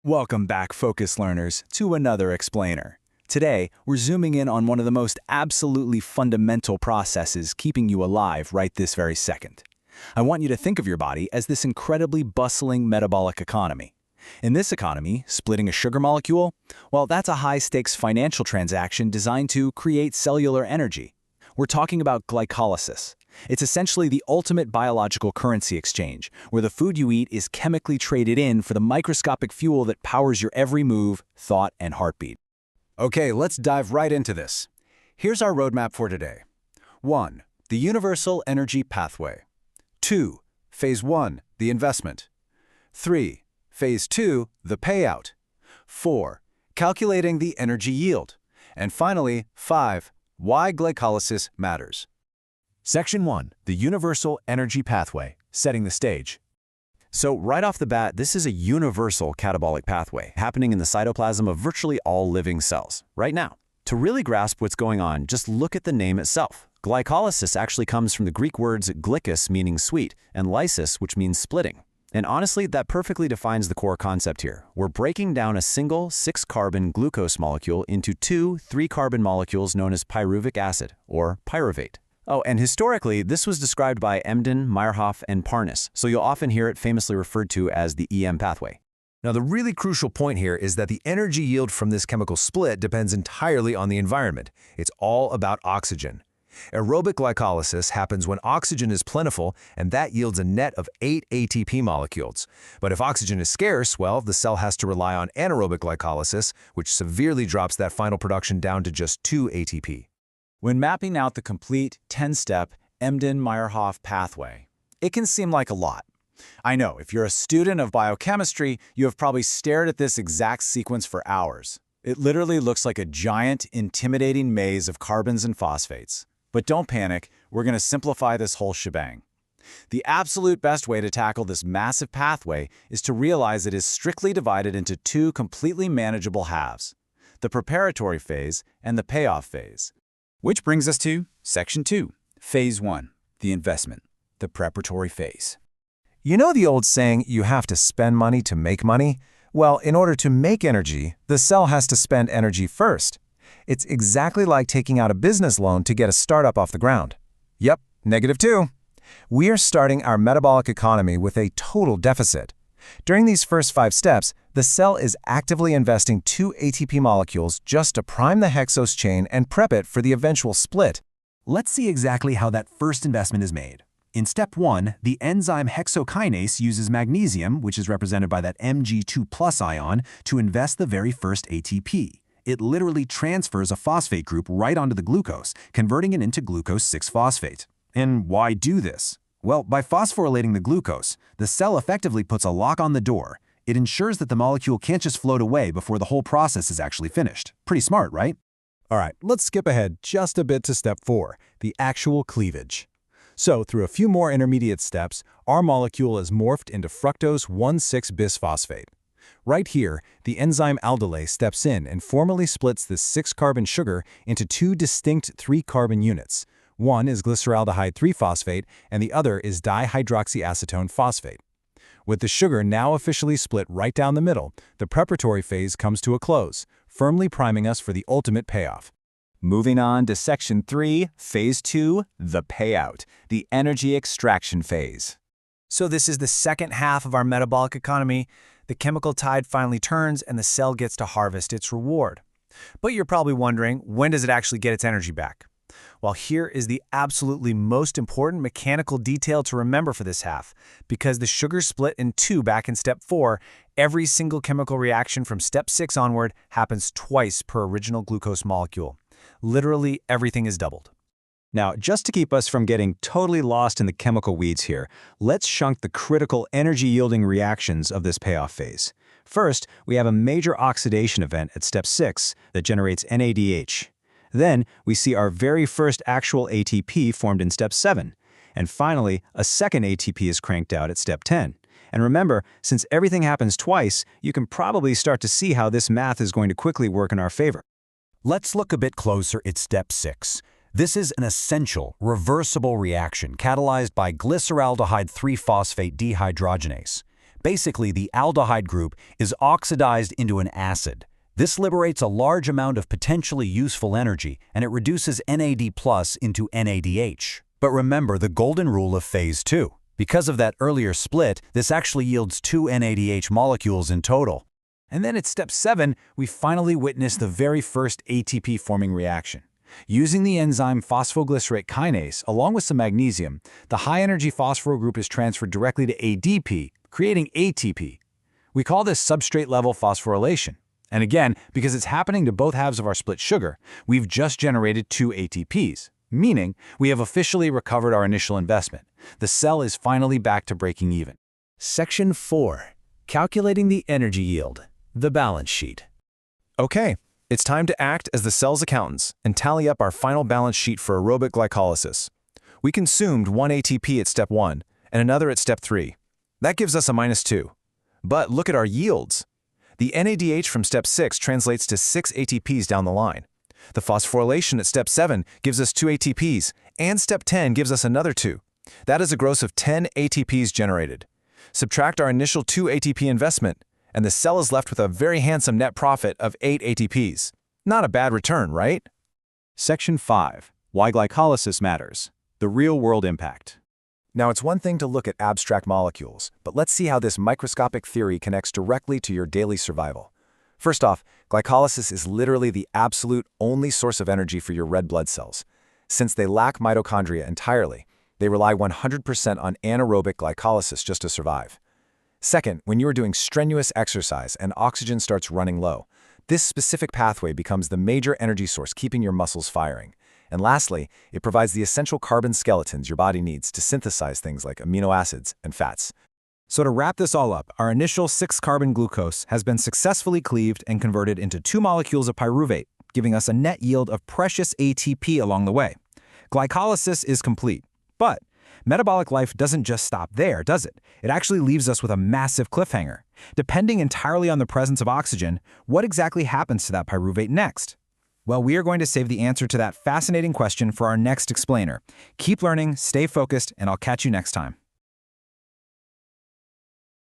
Welcome back, Focus Learners, to another explainer. Today, we're zooming in on one of the most absolutely fundamental processes keeping you alive right this very second. I want you to think of your body as this incredibly bustling metabolic economy. In this economy, splitting a sugar molecule, well, that's a high-stakes financial transaction designed to create cellular energy. We're talking about glycolysis. It's essentially the ultimate biological currency exchange, where the food you eat is chemically traded in for the microscopic fuel that powers your every move, thought, and heartbeat. Okay, let's dive right into this. Here's our roadmap for today. 1. The Universal Energy Pathway. 2. Phase 1, the investment. 3. Phase 2, the payout. 4. Calculating the energy yield. And finally, 5. Why glycolysis matters. Section 1, the Universal Energy Pathway, setting the stage. So right off the bat, this is a universal catabolic pathway happening in the cytoplasm of virtually all living cells, right now. To really grasp what's going on, just look at the name itself. Glycolysis actually comes from the Greek words glykos, meaning sweet, and lysis, which means splitting. And honestly, that perfectly defines the core concept here. We're breaking down a single 6-carbon glucose molecule into two 3-carbon molecules known as pyruvic acid, or pyruvate. Oh, and historically, this was described by Embden-Meyerhof-Parnas, so you'll often hear it famously referred to as the EM pathway. Now, the really crucial point here is that the energy yield from this chemical split depends entirely on the environment. It's all about oxygen. Aerobic glycolysis happens when oxygen is plentiful, and that yields a net of 8 ATP molecules. But if oxygen is scarce, well, the cell has to rely on anaerobic glycolysis, which severely drops that final production down to just 2 ATP. When mapping out the complete 10-step Embden-Meyerhof pathway, it can seem like a lot. I know, if you're a student of biochemistry, you have probably stared at this exact sequence for hours. It literally looks like a giant, intimidating maze of carbons and phosphates. But don't panic, we're going to simplify this whole shebang. The absolute best way to tackle this massive pathway is to realize it is strictly divided into two completely manageable halves: the preparatory phase and the payoff phase. Which brings us to Section 2, Phase 1, the investment, the preparatory phase. You know the old saying, you have to spend money to make money? Well, in order to make energy, the cell has to spend energy first. It's exactly like taking out a business loan to get a startup off the ground. Yep, -2. We are starting our metabolic economy with a total deficit. During these first 5 steps, the cell is actively investing 2 ATP molecules just to prime the hexose chain and prep it for the eventual split. Let's see exactly how that first investment is made. In step 1, the enzyme hexokinase uses magnesium, which is represented by that Mg2+ ion, to invest the very first ATP. It literally transfers a phosphate group right onto the glucose, converting it into glucose 6-phosphate. And why do this? Well, by phosphorylating the glucose, the cell effectively puts a lock on the door. It ensures that the molecule can't just float away before the whole process is actually finished. Pretty smart, right? All right, let's skip ahead just a bit to step 4, the actual cleavage. So, through a few more intermediate steps, our molecule is morphed into fructose 1,6-bisphosphate. Right here, the enzyme aldolase steps in and formally splits this 6-carbon sugar into 2 distinct 3-carbon units. One is glyceraldehyde 3-phosphate, and the other is dihydroxyacetone phosphate. With the sugar now officially split right down the middle, the preparatory phase comes to a close, firmly priming us for the ultimate payoff. Moving on to Section 3, Phase 2, the payout, the energy extraction phase. So this is the second half of our metabolic economy. The chemical tide finally turns and the cell gets to harvest its reward. But you're probably wondering, when does it actually get its energy back? Well, here is the absolutely most important mechanical detail to remember for this half. Because the sugar split in 2 back in step 4, every single chemical reaction from step 6 onward happens twice per original glucose molecule. Literally everything is doubled. Now, just to keep us from getting totally lost in the chemical weeds here, let's chunk the critical energy-yielding reactions of this payoff phase. First, we have a major oxidation event at step 6 that generates NADH. Then, we see our very first actual ATP formed in step 7. And finally, a second ATP is cranked out at step 10. And remember, since everything happens twice, you can probably start to see how this math is going to quickly work in our favor. Let's look a bit closer at step 6. This is an essential, reversible reaction catalyzed by glyceraldehyde 3-phosphate dehydrogenase. Basically, the aldehyde group is oxidized into an acid. This liberates a large amount of potentially useful energy, and it reduces NAD+ into NADH. But remember the golden rule of phase 2. Because of that earlier split, this actually yields 2 NADH molecules in total. And then at step 7, we finally witness the very first ATP-forming reaction. Using the enzyme phosphoglycerate kinase, along with some magnesium, the high-energy phosphorus group is transferred directly to ADP, creating ATP. We call this substrate-level phosphorylation. And again, because it's happening to both halves of our split sugar, we've just generated 2 ATPs, meaning we have officially recovered our initial investment. The cell is finally back to breaking even. Section 4. Calculating the energy yield. The balance sheet. Okay, it's time to act as the cell's accountants and tally up our final balance sheet for aerobic glycolysis. We consumed 1 ATP at step 1 and another at step 3. That gives us a -2. But look at our yields. The NADH from step 6 translates to 6 ATPs down the line. The phosphorylation at step 7 gives us 2 ATPs, and step 10 gives us another 2. That is a gross of 10 ATPs generated. Subtract our initial 2 ATP investment, and the cell is left with a very handsome net profit of 8 ATPs. Not a bad return, right? Section 5. Why glycolysis matters. The real-world impact. Now, it's one thing to look at abstract molecules, but let's see how this microscopic theory connects directly to your daily survival. First off, glycolysis is literally the absolute only source of energy for your red blood cells. Since they lack mitochondria entirely, they rely 100% on anaerobic glycolysis just to survive. Second, when you are doing strenuous exercise and oxygen starts running low, this specific pathway becomes the major energy source keeping your muscles firing. And lastly, it provides the essential carbon skeletons your body needs to synthesize things like amino acids and fats. So to wrap this all up, our initial 6-carbon glucose has been successfully cleaved and converted into 2 molecules of pyruvate, giving us a net yield of precious ATP along the way. Glycolysis is complete, but metabolic life doesn't just stop there, does it? It actually leaves us with a massive cliffhanger. Depending entirely on the presence of oxygen, what exactly happens to that pyruvate next? Well, we are going to save the answer to that fascinating question for our next explainer. Keep learning, stay focused, and I'll catch you next time.